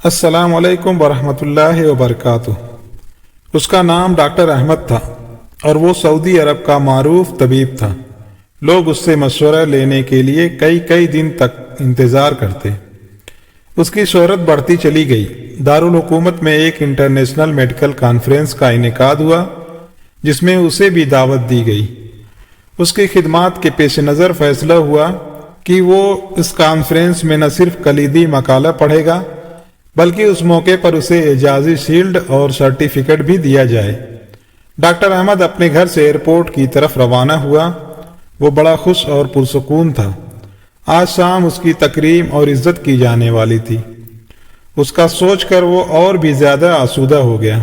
السلام علیکم ورحمۃ اللہ وبرکاتہ۔ اس کا نام ڈاکٹر احمد تھا اور وہ سعودی عرب کا معروف طبیب تھا۔ لوگ اس سے مشورہ لینے کے لیے کئی دن تک انتظار کرتے۔ اس کی شہرت بڑھتی چلی گئی۔ دارالحکومت میں ایک انٹرنیشنل میڈیکل کانفرنس کا انعقاد ہوا جس میں اسے بھی دعوت دی گئی۔ اس کی خدمات کے پیش نظر فیصلہ ہوا کہ وہ اس کانفرنس میں نہ صرف کلیدی مقالہ پڑھے گا بلکہ اس موقع پر اسے اعزازی شیلڈ اور سرٹیفکیٹ بھی دیا جائے۔ ڈاکٹر احمد اپنے گھر سے ایئرپورٹ کی طرف روانہ ہوا۔ وہ بڑا خوش اور پرسکون تھا۔ آج شام اس کی تکریم اور عزت کی جانے والی تھی۔ اس کا سوچ کر وہ اور بھی زیادہ آسودہ ہو گیا۔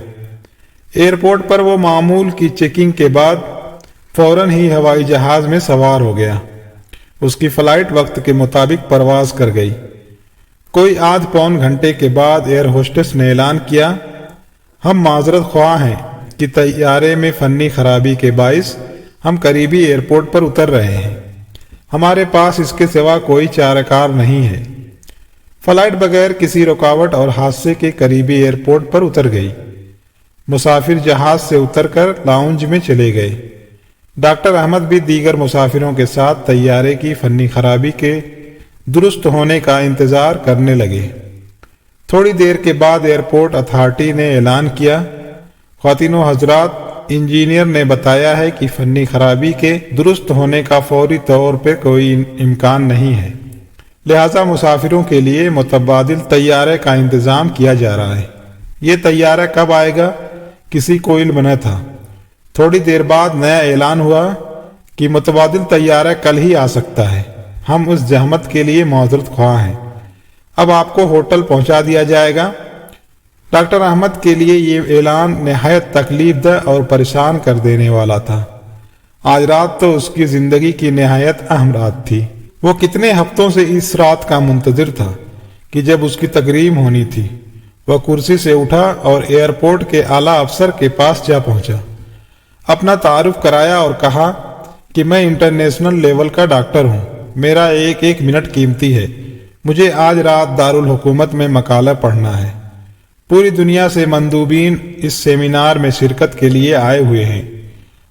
ایئرپورٹ پر وہ معمول کی چیکنگ کے بعد فوراً ہی ہوائی جہاز میں سوار ہو گیا۔ اس کی فلائٹ وقت کے مطابق پرواز کر گئی۔ کوئی آدھ پون گھنٹے کے بعد ایئر ہوسٹس نے اعلان کیا، ہم معذرت خواہ ہیں کہ طیارے میں فنی خرابی کے باعث ہم قریبی ایئرپورٹ پر اتر رہے ہیں۔ ہمارے پاس اس کے سوا کوئی چارہ کار نہیں ہے۔ فلائٹ بغیر کسی رکاوٹ اور حادثے کے قریبی ایئرپورٹ پر اتر گئی۔ مسافر جہاز سے اتر کر لاؤنج میں چلے گئے۔ ڈاکٹر احمد بھی دیگر مسافروں کے ساتھ طیارے کی فنی خرابی کے درست ہونے کا انتظار کرنے لگے۔ تھوڑی دیر کے بعد ایئرپورٹ اتھارٹی نے اعلان کیا، خواتین و حضرات، انجینئر نے بتایا ہے کہ فنی خرابی کے درست ہونے کا فوری طور پہ کوئی امکان نہیں ہے، لہذا مسافروں کے لیے متبادل طیارے کا انتظام کیا جا رہا ہے۔ یہ طیارہ کب آئے گا کسی کو علم نہ تھا۔ تھوڑی دیر بعد نیا اعلان ہوا کہ متبادل طیارہ کل ہی آ سکتا ہے۔ ہم اس زحمت کے لیے معذرت خواہ ہیں۔ اب آپ کو ہوٹل پہنچا دیا جائے گا۔ ڈاکٹر احمد کے لیے یہ اعلان نہایت تکلیف دہ اور پریشان کر دینے والا تھا۔ آج رات تو اس کی زندگی کی نہایت اہم رات تھی۔ وہ کتنے ہفتوں سے اس رات کا منتظر تھا کہ جب اس کی تکریم ہونی تھی۔ وہ کرسی سے اٹھا اور ایئرپورٹ کے اعلیٰ افسر کے پاس جا پہنچا۔ اپنا تعارف کرایا اور کہا کہ میں انٹرنیشنل لیول کا ڈاکٹر ہوں۔ میرا ایک منٹ قیمتی ہے۔ مجھے آج رات دارالحکومت میں مقالہ پڑھنا ہے۔ پوری دنیا سے مندوبین اس سیمینار میں شرکت کے لیے آئے ہوئے ہیں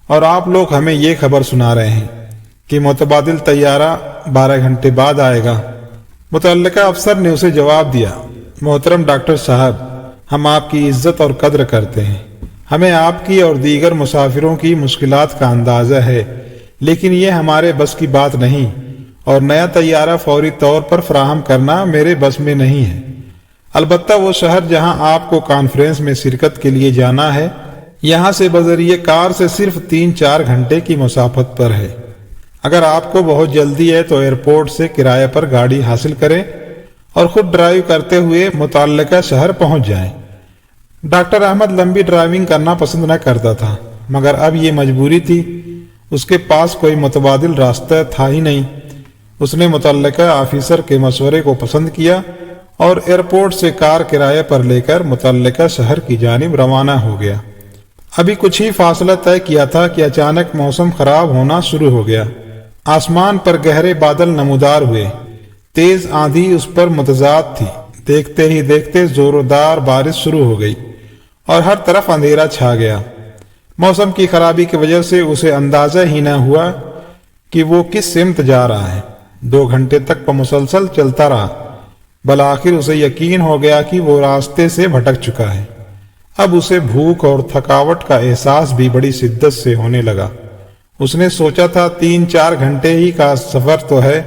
اور آپ لوگ ہمیں یہ خبر سنا رہے ہیں کہ متبادل طیارہ 12 گھنٹے بعد آئے گا۔ متعلقہ افسر نے اسے جواب دیا، محترم ڈاکٹر صاحب، ہم آپ کی عزت اور قدر کرتے ہیں۔ ہمیں آپ کی اور دیگر مسافروں کی مشکلات کا اندازہ ہے، لیکن یہ ہمارے بس کی بات نہیں اور نیا طیارہ فوری طور پر فراہم کرنا میرے بس میں نہیں ہے۔ البتہ وہ شہر جہاں آپ کو کانفرنس میں شرکت کے لیے جانا ہے، یہاں سے بذریعہ کار سے صرف 3-4 گھنٹے کی مسافت پر ہے۔ اگر آپ کو بہت جلدی ہے تو ایئرپورٹ سے کرایہ پر گاڑی حاصل کریں اور خود ڈرائیو کرتے ہوئے متعلقہ شہر پہنچ جائیں۔ ڈاکٹر احمد لمبی ڈرائیونگ کرنا پسند نہ کرتا تھا، مگر اب یہ مجبوری تھی۔ اس کے پاس کوئی متبادل راستہ تھا ہی نہیں۔ اس نے متعلقہ آفیسر کے مشورے کو پسند کیا اور ایئرپورٹ سے کار کرایہ پر لے کر متعلقہ شہر کی جانب روانہ ہو گیا۔ ابھی کچھ ہی فاصلہ طے کیا تھا کہ اچانک موسم خراب ہونا شروع ہو گیا۔ آسمان پر گہرے بادل نمودار ہوئے۔ تیز آندھی اس پر متضاد تھی۔ دیکھتے ہی دیکھتے زوردار بارش شروع ہو گئی اور ہر طرف اندھیرا چھا گیا۔ موسم کی خرابی کی وجہ سے اسے اندازہ ہی نہ ہوا کہ وہ کس سمت جا رہا ہے۔ 2 گھنٹے تک مسلسل چلتا رہا۔ بالآخر اسے یقین ہو گیا کہ وہ راستے سے بھٹک چکا ہے۔ اب اسے بھوک اور تھکاوٹ کا احساس بھی بڑی شدت سے ہونے لگا۔ اس نے سوچا تھا 3-4 گھنٹے ہی کا سفر تو ہے۔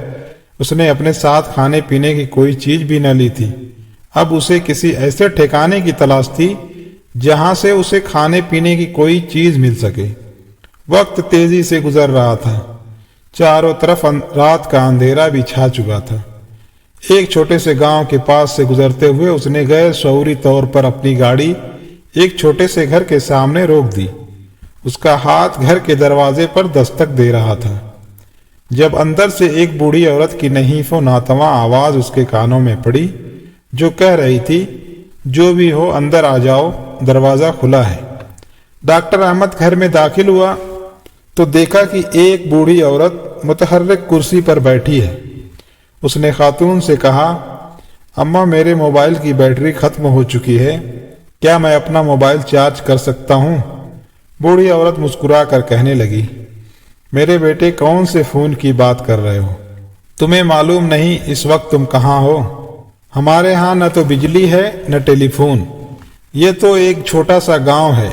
اس نے اپنے ساتھ کھانے پینے کی کوئی چیز بھی نہ لی تھی۔ اب اسے کسی ایسے ٹھکانے کی تلاش تھی جہاں سے اسے کھانے پینے کی کوئی چیز مل سکے۔ وقت تیزی سے گزر رہا تھا۔ چاروں طرف رات کا اندھیرا بھی چھا چکا تھا۔ ایک چھوٹے سے گاؤں کے پاس سے گزرتے ہوئے اس نے غیر شعوری طور پر اپنی گاڑی ایک چھوٹے سے گھر کے سامنے روک دی۔ اس کا ہاتھ گھر کے دروازے پر دستک دے رہا تھا جب اندر سے ایک بوڑھی عورت کی نحیف و ناتواں آواز اس کے کانوں میں پڑی، جو کہہ رہی تھی، جو بھی ہو اندر آ جاؤ، دروازہ کھلا ہے۔ ڈاکٹر احمد گھر میں داخل ہوا تو دیکھا کہ ایک بوڑھی عورت متحرک کرسی پر بیٹھی ہے۔ اس نے خاتون سے کہا، اماں میرے موبائل کی بیٹری ختم ہو چکی ہے، کیا میں اپنا موبائل چارج کر سکتا ہوں؟ بوڑھی عورت مسکرا کر کہنے لگی، میرے بیٹے کون سے فون کی بات کر رہے ہو؟ تمہیں معلوم نہیں اس وقت تم کہاں ہو؟ ہمارے ہاں نہ تو بجلی ہے نہ ٹیلی فون، یہ تو ایک چھوٹا سا گاؤں ہے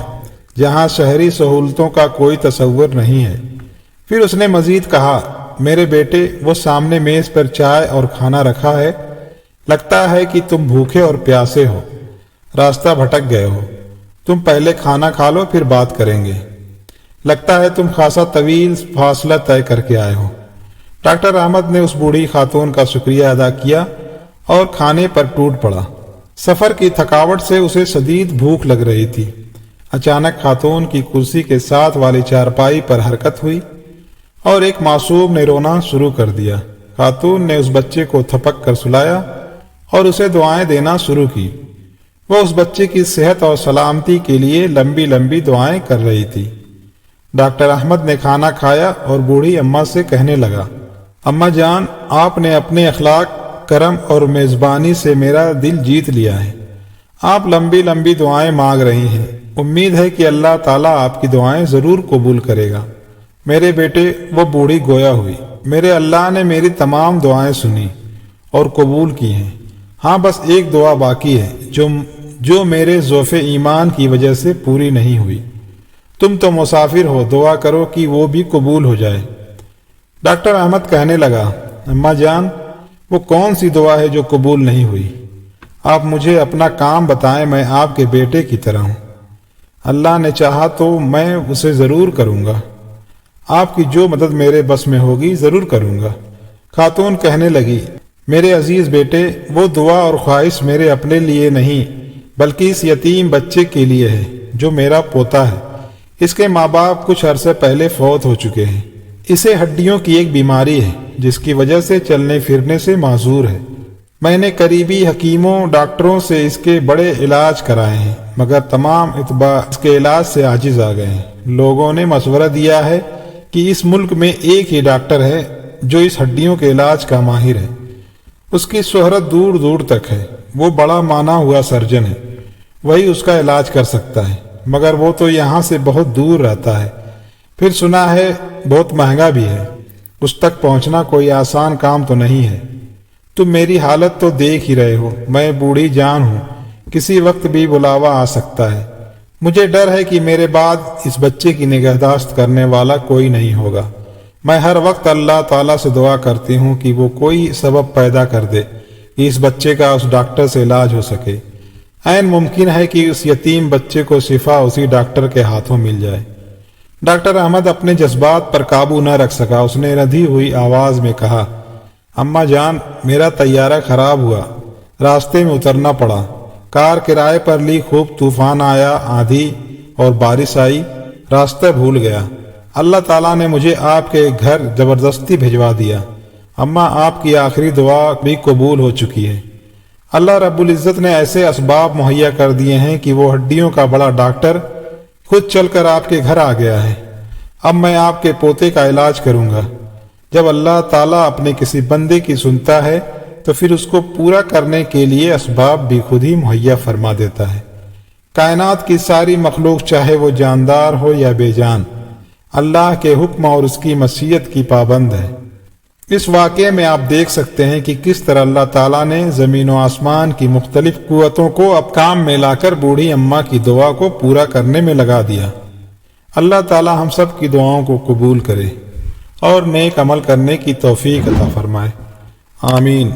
جہاں شہری سہولتوں کا کوئی تصور نہیں ہے۔ پھر اس نے مزید کہا، میرے بیٹے وہ سامنے میز پر چائے اور کھانا رکھا ہے، لگتا ہے کہ تم بھوکے اور پیاسے ہو، راستہ بھٹک گئے ہو، تم پہلے کھانا کھا لو پھر بات کریں گے، لگتا ہے تم خاصا طویل فاصلہ طے کر کے آئے ہو۔ ڈاکٹر احمد نے اس بوڑھی خاتون کا شکریہ ادا کیا اور کھانے پر ٹوٹ پڑا۔ سفر کی تھکاوٹ سے اسے شدید بھوک لگ رہی تھی۔ اچانک خاتون کی کرسی کے ساتھ والی چارپائی پر حرکت ہوئی اور ایک معصوم نے رونا شروع کر دیا۔ خاتون نے اس بچے کو تھپک کر سلایا اور اسے دعائیں دینا شروع کی۔ وہ اس بچے کی صحت اور سلامتی کے لیے لمبی لمبی دعائیں کر رہی تھی۔ ڈاکٹر احمد نے کھانا کھایا اور بوڑھی اماں سے کہنے لگا، اماں جان، آپ نے اپنے اخلاق، کرم اور میزبانی سے میرا دل جیت لیا ہے۔ آپ لمبی لمبی دعائیں مانگ رہی ہیں، امید ہے کہ اللہ تعالیٰ آپ کی دعائیں ضرور قبول کرے گا۔ میرے بیٹے، وہ بوڑھی گویا ہوئی، میرے اللہ نے میری تمام دعائیں سنی اور قبول کی ہیں۔ ہاں بس ایک دعا باقی ہے جو میرے ضعف ایمان کی وجہ سے پوری نہیں ہوئی۔ تم تو مسافر ہو، دعا کرو کہ وہ بھی قبول ہو جائے۔ ڈاکٹر احمد کہنے لگا، اماں جان، وہ کون سی دعا ہے جو قبول نہیں ہوئی؟ آپ مجھے اپنا کام بتائیں، میں آپ کے بیٹے کی طرح ہوں، اللہ نے چاہا تو میں اسے ضرور کروں گا، آپ کی جو مدد میرے بس میں ہوگی ضرور کروں گا۔ خاتون کہنے لگی، میرے عزیز بیٹے، وہ دعا اور خواہش میرے اپنے لیے نہیں بلکہ اس یتیم بچے کے لیے ہے جو میرا پوتا ہے۔ اس کے ماں باپ کچھ عرصے پہلے فوت ہو چکے ہیں۔ اسے ہڈیوں کی ایک بیماری ہے جس کی وجہ سے چلنے پھرنے سے معذور ہے۔ میں نے قریبی حکیموں، ڈاکٹروں سے اس کے بڑے علاج کرائے ہیں مگر تمام اطباء اس کے علاج سے عاجز آ گئے ہیں۔ لوگوں نے مشورہ دیا ہے کہ اس ملک میں ایک ہی ڈاکٹر ہے جو اس ہڈیوں کے علاج کا ماہر ہے۔ اس کی شہرت دور دور تک ہے، وہ بڑا مانا ہوا سرجن ہے، وہی اس کا علاج کر سکتا ہے، مگر وہ تو یہاں سے بہت دور رہتا ہے، پھر سنا ہے بہت مہنگا بھی ہے۔ اس تک پہنچنا کوئی آسان کام تو نہیں ہے۔ تم میری حالت تو دیکھ ہی رہے ہو، میں بوڑھی جان ہوں، کسی وقت بھی بلاوا آ سکتا ہے۔ مجھے ڈر ہے کہ میرے بعد اس بچے کی نگہداشت کرنے والا کوئی نہیں ہوگا۔ میں ہر وقت اللہ تعالیٰ سے دعا کرتی ہوں کہ وہ کوئی سبب پیدا کر دے کہ اس بچے کا اس ڈاکٹر سے علاج ہو سکے۔ عین ممکن ہے کہ اس یتیم بچے کو شفا اسی ڈاکٹر کے ہاتھوں مل جائے۔ ڈاکٹر احمد اپنے جذبات پر قابو نہ رکھ سکا، اس نے ردھی ہوئی آواز میں کہا، اماں جان، میرا طیارہ خراب ہوا، راستے میں اترنا پڑا، کار کرائے پر لی، خوب طوفان آیا، آندھی اور بارش آئی، راستہ بھول گیا، اللہ تعالیٰ نے مجھے آپ کے گھر زبردستی بھجوا دیا۔ اماں، آپ کی آخری دعا بھی قبول ہو چکی ہے، اللہ رب العزت نے ایسے اسباب مہیا کر دیے ہیں کہ وہ ہڈیوں کا بڑا ڈاکٹر خود چل کر آپ کے گھر آ گیا ہے۔ اب میں آپ کے پوتے کا علاج کروں گا۔ جب اللہ تعالیٰ اپنے کسی بندے کی سنتا ہے تو پھر اس کو پورا کرنے کے لیے اسباب بھی خود ہی مہیا فرما دیتا ہے۔ کائنات کی ساری مخلوق، چاہے وہ جاندار ہو یا بے جان، اللہ کے حکم اور اس کی مشیت کی پابند ہے۔ اس واقعے میں آپ دیکھ سکتے ہیں کہ کس طرح اللہ تعالیٰ نے زمین و آسمان کی مختلف قوتوں کو اب کام میں لا کر بوڑھی اماں کی دعا کو پورا کرنے میں لگا دیا۔ اللہ تعالیٰ ہم سب کی دعاؤں کو قبول کرے اور نیک عمل کرنے کی توفیق عطا فرمائے، آمین۔